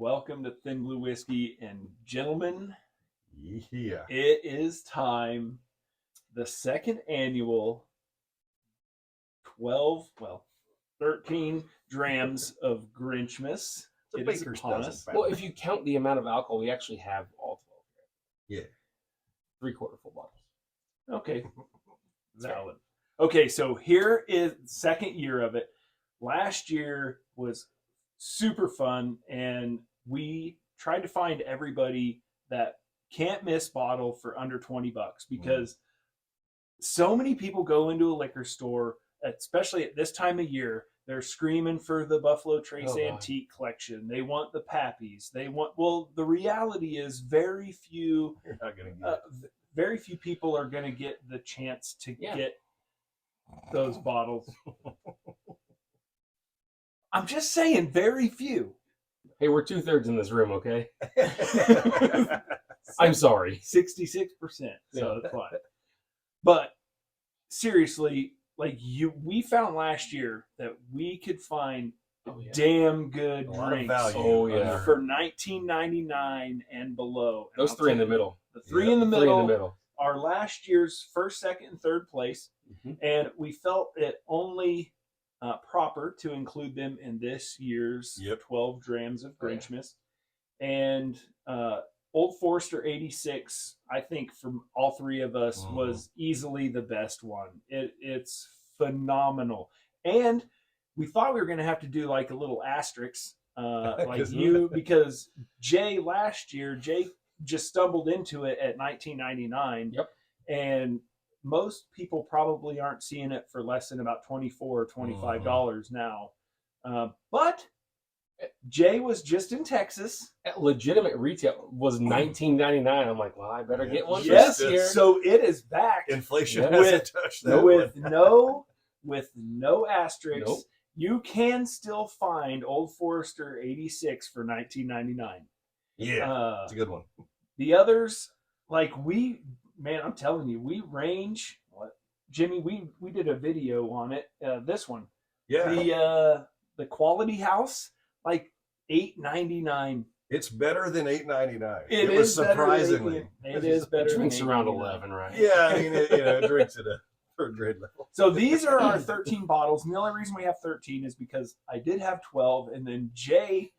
Welcome to Thin Blue Whiskey. And gentlemen, Yeah. it is time. The second annual 13 Drams of Grinchmas. It's a It is baker's upon dozen. us. Fat Well, man. if you count the amount of alcohol, we actually have all 12. Yeah. 3/4 full bottles. Okay. Valid. Okay, so here is the second year of it. Last year was super fun, and we tried to find everybody that can't miss bottle for under $20 because so many people go into a liquor store, especially at this time of year. They're screaming for the Buffalo Trace Antique Collection. They want the Pappies. They want. Well, the reality is, very few You're not gonna get it. very few people are going to get the chance to get those bottles. I'm just saying, very few. Hey, we're 2/3 in this room, okay? I'm sorry. 66%. So it's fine. But seriously, we found last year that we could find damn good A lot of drinks value. Oh, yeah. for $19.99 and below. And Those I'll three in tell the you, middle. The three in the Three middle in the middle. are last year's first, second, and third place. Mhm. And we felt it only proper to include them in this year's 12 Drams of Grinchmas. And Old Forester 86, I think from all three of us, was easily the best one. It's phenomenal. And we thought we were going to have to do like a little asterisk because Jay just stumbled into it at $19.99. Yep. And most people probably aren't seeing it for less than about $24 or $25 now. But Jay was just in Texas. At legitimate retail was $19.99. I'm like, well, I better get one Yes, for this year. so it is back. Inflation Yeah. hasn't touched that with one. no asterisks. Nope. You can still find Old Forester 86 for $19.99. Yeah, it's a good one. The others, I'm telling you, we range. What, Jimmy? We did a video on it. This one, Yeah, the Quality House, like $8.99. it's better than $8.99. It was is better than surprisingly. It is better. It drinks than around $8.99. 11, right? Yeah, I mean, it drinks at a third grade level. So these are our 13 bottles. And the only reason we have 13 is because I did have 12, and then Jay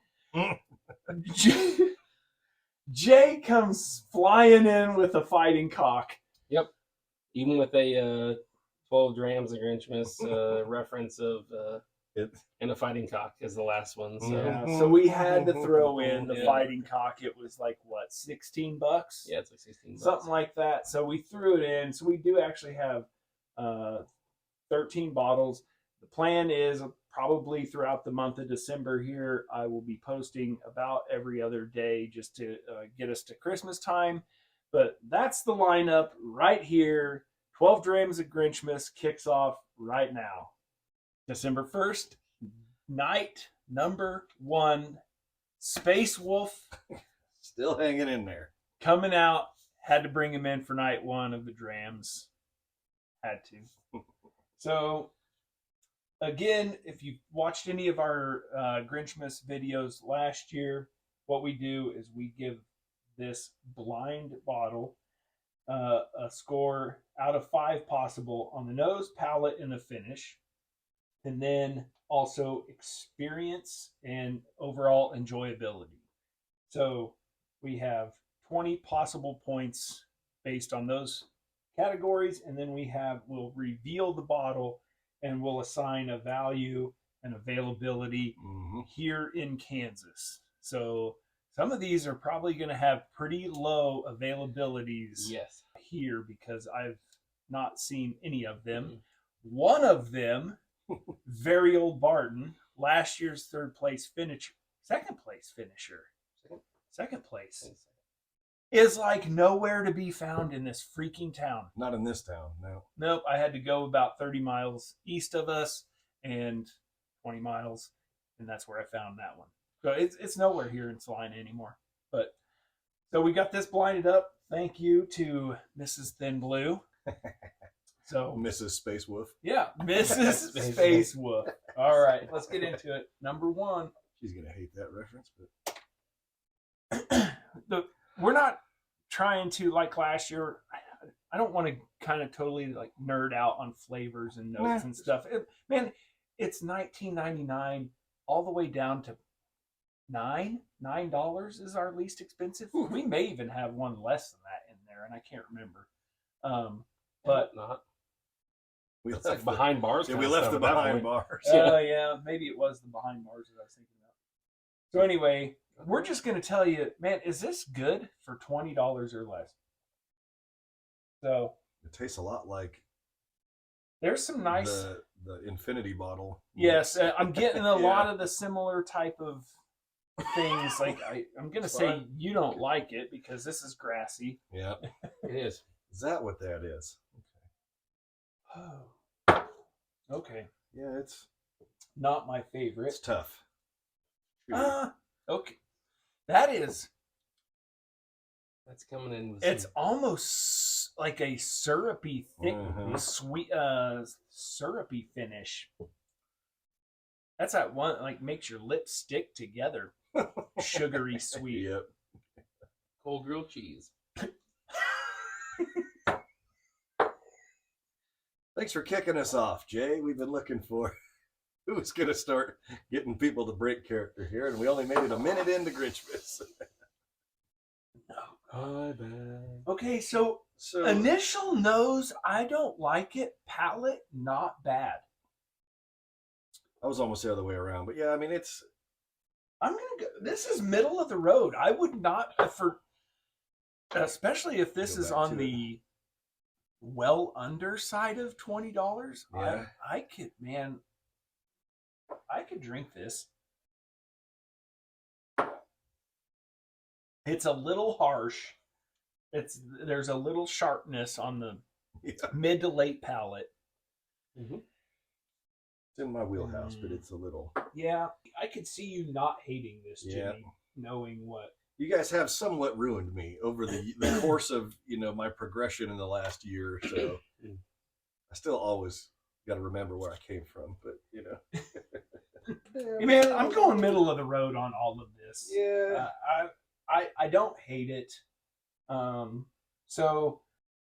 comes flying in with a fighting cock. Yep. Even with a 12 Drams of Grinchmas reference of and a fighting cock is the last one. So Yeah, so we had to throw in the fighting cock. It was like, what, $16? yeah, it's like $16. Something like that. So we threw it in. So we do actually have 13 bottles. The plan is probably throughout the month of December here, I will be posting about every other day just to get us to Christmas time. But that's the lineup right here. 12 Drams of Grinchmas kicks off right now. December 1st, night number 1, Space Wolf Still hanging in there. coming out. Had to bring him in for night 1 of the Drams. Had to. So, again, if you watched any of our Grinchmas videos last year, what we do is we give this blind bottle a score out of 5 possible on the nose, palate, and the finish. And then also experience and overall enjoyability. So we have 20 possible points based on those categories, and then we'll reveal the bottle and we'll assign a value and availability here in Kansas. So some of these are probably going to have pretty low availabilities here because I've not seen any of them. One of them, very Old Barton, last year's second place finisher, is like nowhere to be found in this freaking town. Not in this town, no. Nope, I had to go about 30 miles east of us and 20 miles, and that's where I found that one. So it's nowhere here in Salina anymore. But so we got this blinded up. Thank you to Mrs. Thin Blue. So Mrs. Space Wolf. Yeah, Mrs. Space Wolf. All right, let's get into it. Number 1. She's going to hate that reference, but we're not trying to, like last year. I don't want to kind of totally like nerd out on flavors and notes and stuff. Man, it's $19.99 all the way down to $9 is our least expensive. We may even have one less than that in there, and I can't remember. But not. We It's left like behind bars. Yeah, kind we of left stuff the at that behind point. bars. yeah, maybe it was the behind bars that I was thinking about. So anyway, we're just gonna tell you, man, is this good for $20 or less? So It tastes a lot like there's some nice. the infinity bottle. Yes, I'm getting a lot of the similar type of things. Like I'm gonna say you don't like it because this is grassy. Yeah, It is. is that what that is? Oh, okay. Yeah, it's Not my favorite. it's tough. Okay. That is. That's coming in. With It's some- almost like a syrupy, thick, sweet, syrupy finish. That's that one like makes your lips stick together. Sugary sweet. Yep. cold grilled cheese. Thanks for kicking us off, Jay. We've been looking for who's going to start getting people to break character here, and we only made it a minute into Grinchmas. Hi, bad. Okay, so initial nose, I don't like it. Palate, not bad. I was almost the other way around, but yeah, I mean it's. I'm gonna go. This is middle of the road. I would not for, especially if this Go is back on to the well under side of $20. Yeah. I could, man. I could drink this. It's a little harsh. There's a little sharpness on the mid to late palate. Mm-hmm. It's in my wheelhouse, but it's a little. Yeah, I could see you not hating this, Jimmy, Yeah. knowing what. You guys have somewhat ruined me over the course of my progression in the last year or so. I still always got to remember where I came from, but Man, I'm going middle of the road on all of this. Yeah. I don't hate it. So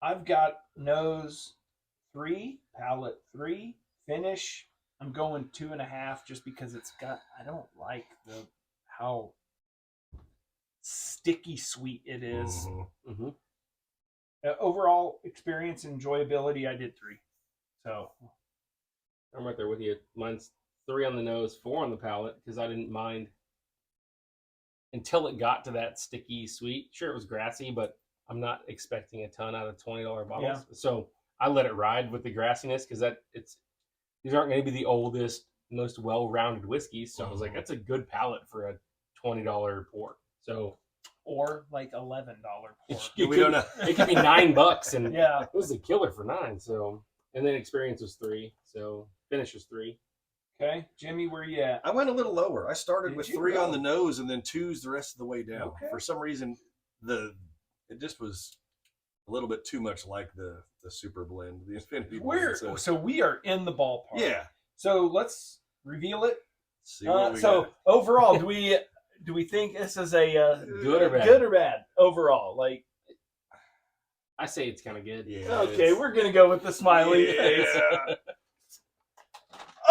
I've got nose 3, palate 3, finish. I'm going 2.5 just because it's got. I don't like how sticky sweet it is. Mhm. Mm-hmm. Overall experience and enjoyability, I did 3. So I'm right there with you. Mine's 3 on the nose, 4 on the palate because I didn't mind until it got to that sticky sweet. Sure, it was grassy, but I'm not expecting a ton out of $20 bottles. Yeah. So I let it ride with the grassiness because these aren't going to be the oldest, most well-rounded whiskeys. So I was like, that's a good palate for a $20 pour. So or like $11 pour. We don't know. It could be $9, and Yeah. it was a killer for $9. So, and then experience was 3. So finish was 3. Okay, Jimmy, where you at? I went a little lower. I started Did with you 3 on really? the nose and then 2s the rest of the way down. Okay. For some reason, it just was a little bit too much like the super blend, the Infinity blend. So we are in the ballpark. Yeah. So let's reveal it. See what we So got. overall, do we think this is a Good or bad? Good or bad overall? Like, I say it's kind of good. Yeah. okay, we're gonna go with the smiley face. Yeah.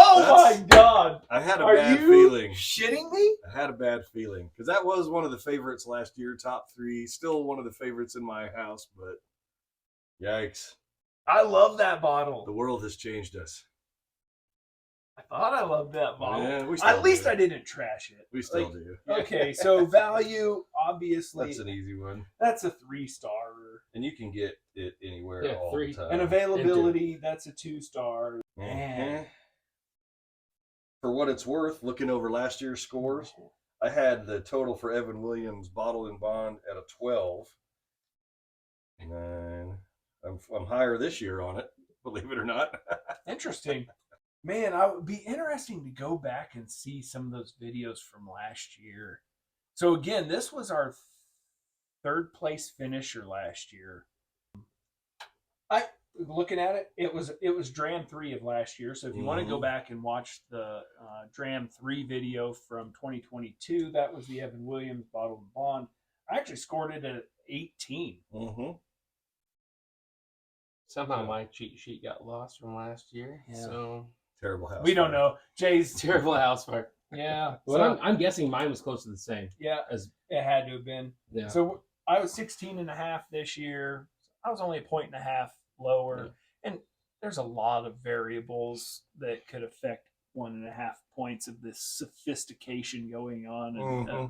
Oh That's- my God! I had a Are bad you feeling. shitting me? I had a bad feeling because that was one of the favorites last year, top 3. Still one of the favorites in my house, but yikes. I love that The bottle. world has changed us. I thought I loved that bottle. Yeah, we still At least do. I didn't trash it. We still Like, do. Okay, so value, obviously, That's an easy one. that's a 3-star. And you can get it anywhere Yeah, all 3. the time. And availability, that's a 2-star. Mhm. Man. For what it's worth, looking over last year's scores, I had the total for Evan Williams bottled and bond at a 12. And I'm higher this year on it, believe it or not. Interesting. Man, I would be interesting to go back and see some of those videos from last year. So again, this was our 3rd place finisher last year. looking at it, it was Dram 3 of last year. So if you want to go Mhm. back and watch the Dram 3 video from 2022, that was the Evan Williams Bottled and Bond. I actually scored it at 18. Mm-hmm. Somehow my cheat sheet got lost from last year. Yeah. So Terrible house. We don't fire. know. Jay's terrible house fire. Yeah. Well, So, I'm guessing mine was close to the same. yeah, As it had to have been. yeah. So I was 16.5 this year. I was only a 1.5 lower. Yeah. And there's a lot of variables that could affect 1.5 points of this sophistication going on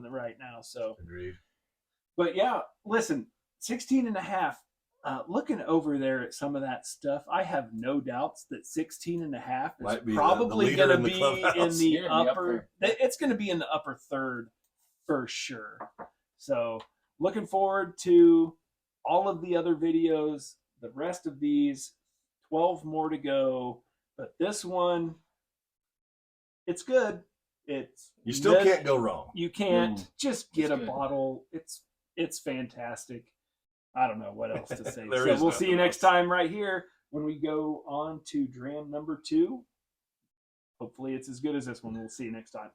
right now. So, Agreed. but yeah, listen, 16.5. Looking over there at some of that stuff, I have no doubts that 16.5 is Might be the probably leader going to in the be clubhouse. in the Yeah, in the upper. It's going to be in the upper third for sure. So looking forward to all of the other videos, the rest of these, 12 more to go. But this one, it's good. It's You still can't go wrong. You can't just get It's a good. bottle. It's fantastic. I don't know what else to say. There So is we'll see you nothing next else. time right here when we go on to Dram number 2. Hopefully it's as good as this one. We'll see you next time.